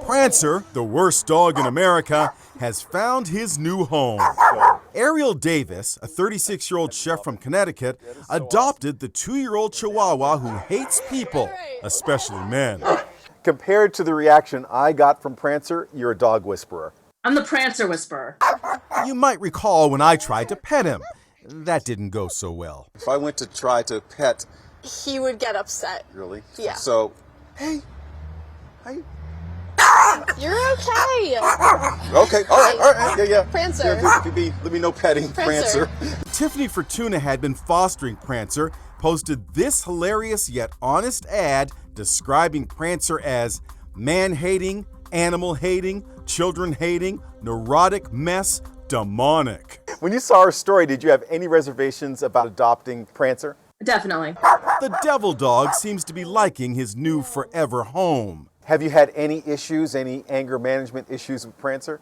Prancer, the worst dog in America, has found his new home. Ariel Davis, a 36-year-old chef from Connecticut, adopted the 2-year-old Chihuahua who hates people, especially men. Compared to the reaction I got from Prancer, you're a dog whisperer. I'm the Prancer whisperer. You might recall when I tried to pet him. That didn't go so well. If I went to try to pet... He would get upset. Really? Yeah. So, hey, you're okay. Okay, all right, yeah. Prancer. Let me know petting Prancer. Tiffany Fortuna had been fostering Prancer, posted this hilarious yet honest ad describing Prancer as man-hating, animal-hating, children-hating, neurotic mess, demonic. When you saw her story, did you have any reservations about adopting Prancer? Definitely. The devil dog seems to be liking his new forever home. Have you had any issues, any anger management issues with Prancer?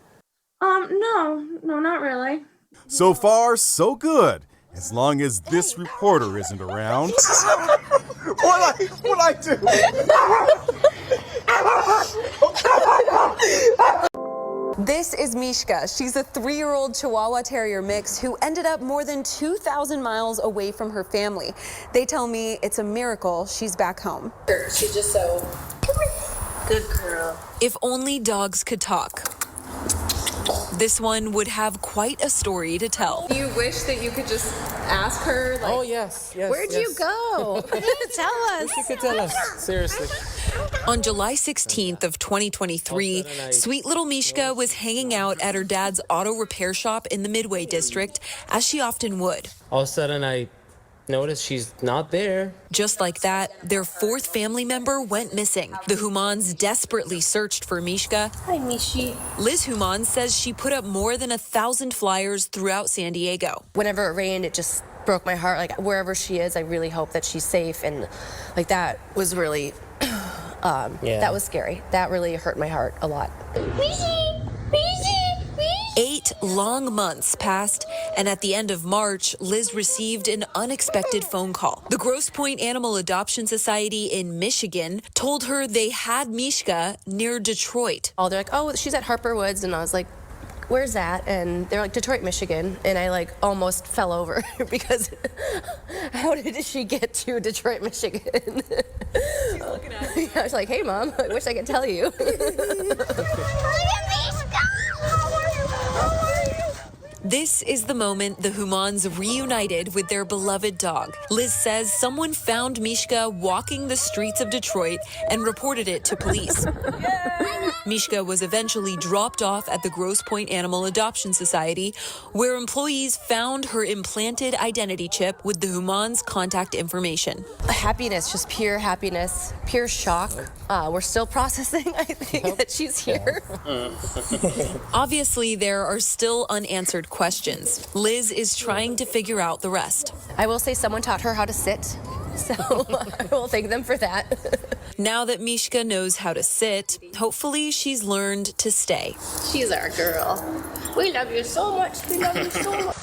No, not really. So far, so good, as long as this reporter isn't around. What'd I do? This is Mishka. She's a 3-year-old Chihuahua Terrier mix who ended up more than 2,000 miles away from her family. They tell me it's a miracle she's back home. She's just so good girl. If only dogs could talk. This one would have quite a story to tell. You wish that you could just ask her, like, oh, yes. where'd you go? Tell us. You could tell us, seriously. On July 16th of 2023, sweet little Mishka was hanging out at her dad's auto repair shop in the Midway district, as she often would. All of a sudden, I noticed she's not there. Just like that, their 4th family member went missing. The Humans desperately searched for Mishka. Hi, Mishi. Liz Human says she put up more than 1,000 flyers throughout San Diego. Whenever it rained, it just broke my heart. Like, wherever she is, I really hope that she's safe. And like, that was really, that was scary. That really hurt my heart a lot. 8 long months passed, and at the end of March, Liz received an unexpected phone call. The Grosse Pointe Animal Adoption Society in Michigan told her they had Mishka near Detroit. Oh, they're like, oh, she's at Harper Woods. And I was like, where's that? And they're like, Detroit, Michigan. And I like almost fell over because how did she get to Detroit, Michigan? She's looking at me. I was like, hey, Mom, I wish I could tell you. This is the moment the Humans reunited with their beloved dog. Liz says someone found Mishka walking the streets of Detroit and reported it to police. Mishka was eventually dropped off at the Grosse Pointe Animal Adoption Society, where employees found her implanted identity chip with the Humans' contact information. Happiness, just pure happiness, pure shock. We're still processing, I think, that she's here. Obviously, there are still unanswered questions. Liz is trying to figure out the rest. I will say someone taught her how to sit, so I will thank them for that. Now that Mishka knows how to sit, hopefully she's learned to stay. She's our girl. We love you so much. We love you so much.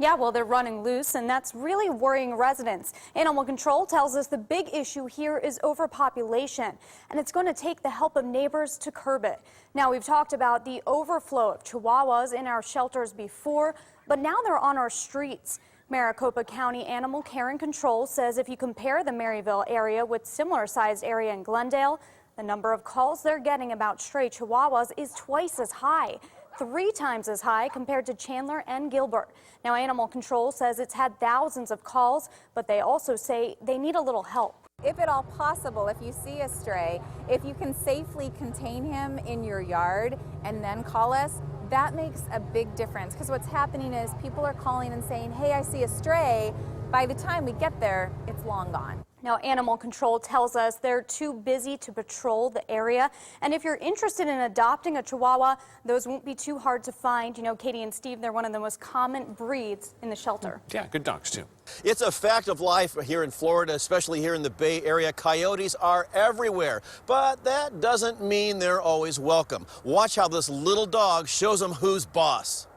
Yeah, well, they're running loose, and that's really worrying residents. Animal Control tells us the big issue here is overpopulation, and it's going to take the help of neighbors to curb it. Now, we've talked about the overflow of Chihuahuas in our shelters before, but now they're on our streets. Maricopa County Animal Care and Control says if you compare the Maryville area with similar-sized area in Glendale, the number of calls they're getting about stray Chihuahuas is twice as high. 3 times as high compared to Chandler and Gilbert. Now, Animal Control says it's had thousands of calls, but they also say they need a little help. If at all possible, if you see a stray, if you can safely contain him in your yard and then call us, that makes a big difference. Because what's happening is people are calling and saying, hey, I see a stray. By the time we get there, it's long gone. Now, Animal Control tells us they're too busy to patrol the area. And if you're interested in adopting a Chihuahua, those won't be too hard to find. You know, Katie and Steve, they're one of the most common breeds in the shelter. Yeah, good dogs, too. It's a fact of life here in Florida, especially here in the Bay Area. Coyotes are everywhere, but that doesn't mean they're always welcome. Watch how this little dog shows them who's boss.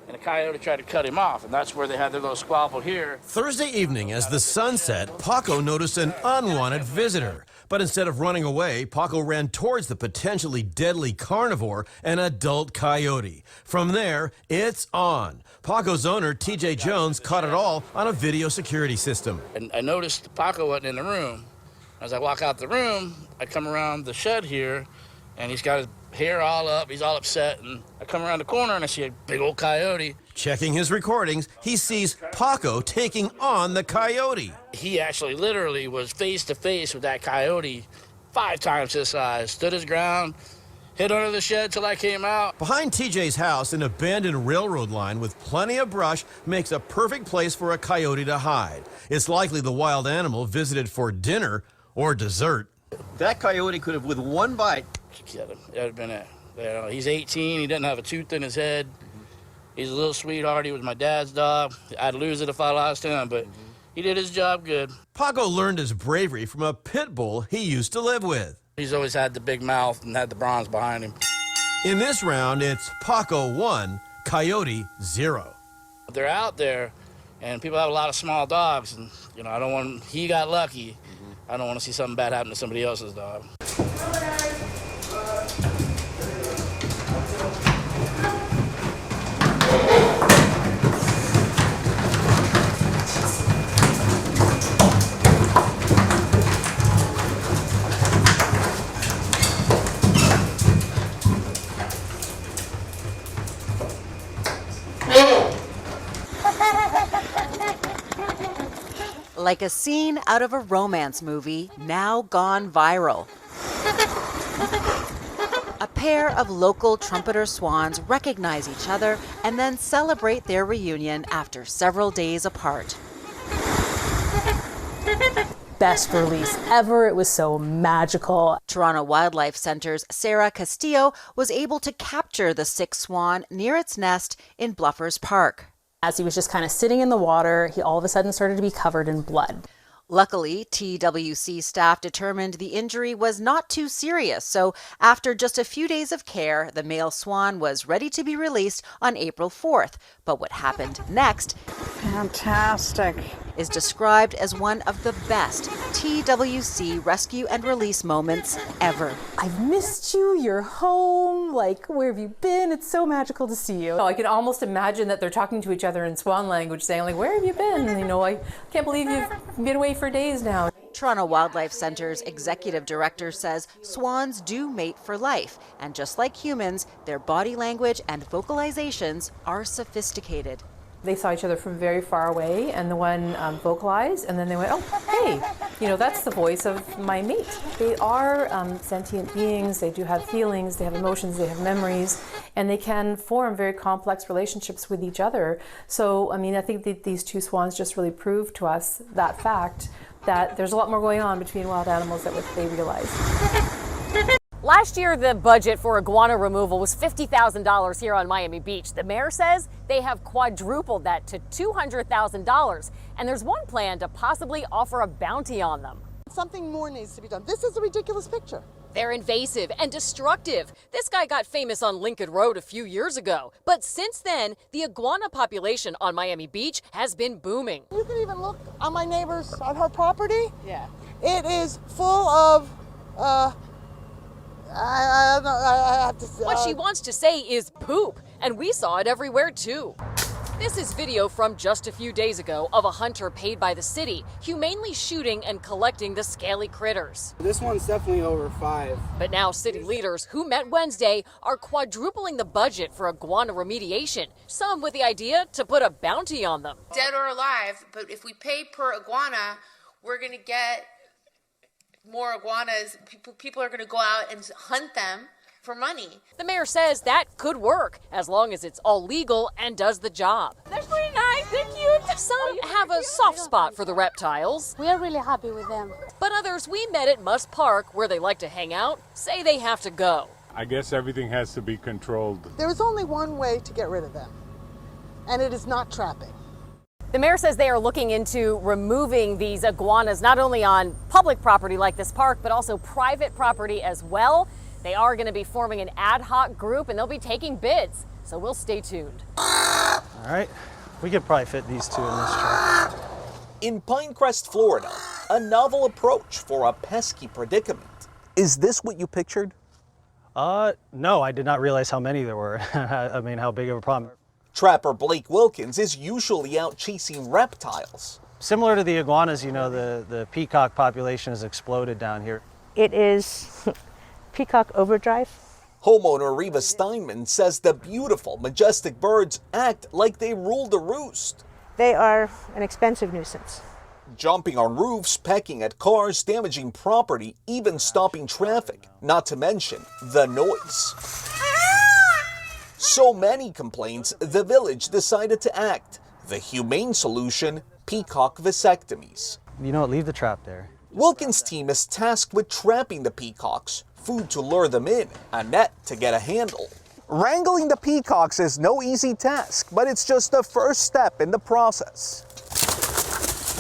And a coyote tried to cut him off, and that's where they had their little squabble here. Thursday evening, as the sun set, Paco noticed an unwanted visitor. But instead of running away, Paco ran towards the potentially deadly carnivore, an adult coyote. From there, it's on. Paco's owner, TJ Jones, caught it all on a video security system. And I noticed Paco wasn't in the room. As I walk out the room, I come around the shed here, and he's got his hair all up, he's all upset, and I come around the corner and I see a big old coyote. Checking his recordings, he sees Paco taking on the coyote. He actually literally was face to face with that coyote 5 times his size, stood his ground, hid under the shed till I came out. Behind TJ's house, an abandoned railroad line with plenty of brush makes a perfect place for a coyote to hide. It's likely the wild animal visited for dinner or dessert. That coyote could have, with one bite, That would have been it. You know, he's 18. He doesn't have a tooth in his head. He's a little sweetheart. He was my dad's dog. I'd lose it if I lost him, but he did his job good. Paco learned his bravery from a pit bull he used to live with. He's always had the big mouth and had the bronze behind him. In this round, it's Paco 1, Coyote 0. They're out there, and people have a lot of small dogs, and you know, I don't want. He got lucky. I don't want to see something bad happen to somebody else's dog. Like a scene out of a romance movie, now gone viral. A pair of local trumpeter swans recognize each other and then celebrate their reunion after several days apart. Best release ever. It was so magical. Toronto Wildlife Centre's Sarah Castillo was able to capture the 6 swan near its nest in Bluffers Park. As he was just kind of sitting in the water, he all of a sudden started to be covered in blood. Luckily, TWC staff determined the injury was not too serious, so after just a few days of care, the male swan was ready to be released on April 4th. But what happened next, fantastic, is described as one of the best TWC rescue and release moments ever. I've missed you, you're home, like, where have you been? It's so magical to see you. I can almost imagine that they're talking to each other in swan language, saying, like, where have you been? You know, I can't believe you've been away for days now. Toronto Wildlife Centre's executive director says swans do mate for life, and just like humans, their body language and vocalizations are sophisticated. They saw each other from very far away, and the one vocalized, and then they went, oh, hey, you know, that's the voice of my mate. They are sentient beings, they do have feelings, they have emotions, they have memories, and they can form very complex relationships with each other. So, I mean, I think that these 2 swans just really proved to us that fact, that there's a lot more going on between wild animals than what they realize. Last year, the budget for iguana removal was $50,000 here on Miami Beach. The mayor says they have quadrupled that to $200,000, and there's one plan to possibly offer a bounty on them. Something more needs to be done. This is a ridiculous picture. They're invasive and destructive. This guy got famous on Lincoln Road a few years ago. But since then, the iguana population on Miami Beach has been booming. You can even look on my neighbor's, on her property. Yeah. It is full of, I have to say. What she wants to say is poop, and we saw it everywhere too. This is video from just a few days ago of a hunter paid by the city, humanely shooting and collecting the scaly critters. This one's definitely over 5. But now city leaders who met Wednesday are quadrupling the budget for iguana remediation, some with the idea to put a bounty on them. Dead or alive, but if we pay per iguana, we're going to get more iguanas. People are going to go out and hunt them for money. The mayor says that could work as long as it's all legal and does the job. They're pretty nice, they're cute. Some have a soft spot for the reptiles. We are really happy with them. But others we met at Must Park, where they like to hang out, say they have to go. I guess everything has to be controlled. There's only one way to get rid of them, and it is not trapping. The mayor says they are looking into removing these iguanas not only on public property like this park, but also private property as well. They are going to be forming an ad hoc group and they'll be taking bids, so we'll stay tuned. All right, we could probably fit these two in this truck. In Pinecrest, Florida, a novel approach for a pesky predicament. Is this what you pictured? No, I did not realize how many there were. I mean, how big of a problem. Trapper Blake Wilkins is usually out chasing reptiles. Similar to the iguanas, you know, the peacock population has exploded down here. It is peacock overdrive. Homeowner Reva Steinman says the beautiful, majestic birds act like they rule the roost. They are an expensive nuisance. Jumping on roofs, pecking at cars, damaging property, even stopping traffic, not to mention the noise. So many complaints, the village decided to act. The humane solution, peacock vasectomies. You know what, leave the trap there. Wilkins' team is tasked with trapping the peacocks, food to lure them in, a net to get a handle. Wrangling the peacocks is no easy task, but it's just the first step in the process.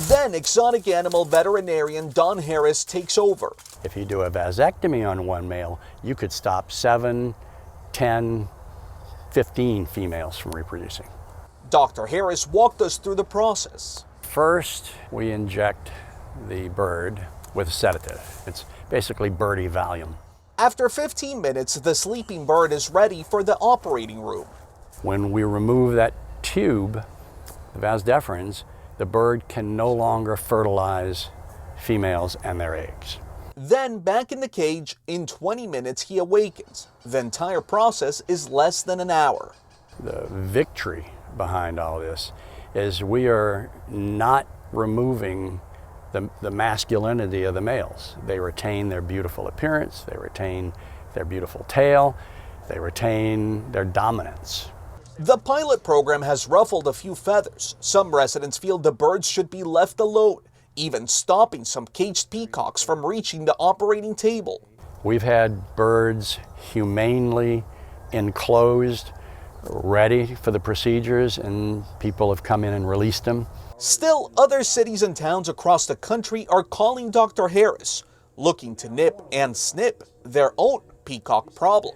Then exotic animal veterinarian Don Harris takes over. If you do a vasectomy on one male, you could stop 7, 10, 15 females from reproducing. Dr. Harris walked us through the process. First, we inject the bird with a sedative. It's basically birdie Valium. After 15 minutes, the sleeping bird is ready for the operating room. When we remove that tube, the vas deferens, the bird can no longer fertilize females and their eggs. Then back in the cage, in 20 minutes he awakens. The entire process is less than an hour. The victory behind all this is we are not removing the masculinity of the males. They retain their beautiful appearance, they retain their beautiful tail, they retain their dominance. The pilot program has ruffled a few feathers. Some residents feel the birds should be left alone, even stopping some caged peacocks from reaching the operating table. We've had birds humanely enclosed, ready for the procedures, and people have come in and released them. Still, other cities and towns across the country are calling Dr. Harris, looking to nip and snip their own peacock problem.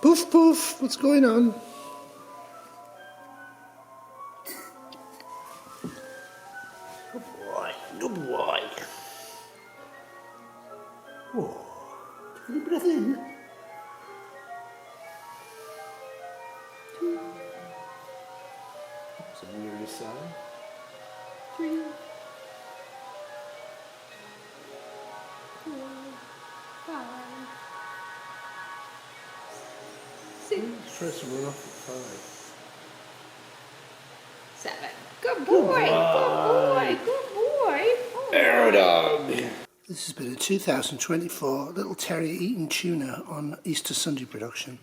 Poof, poof, what's going on? Good boy, good boy. Oh, take a breath in. So near your side. 3, 4, 5. First one off at 5. 7. Good boy. Good boy. Good boy. Oh, Arrow dog. This has been a 2024 Little Terrier Eating Tuna on Easter Sunday production.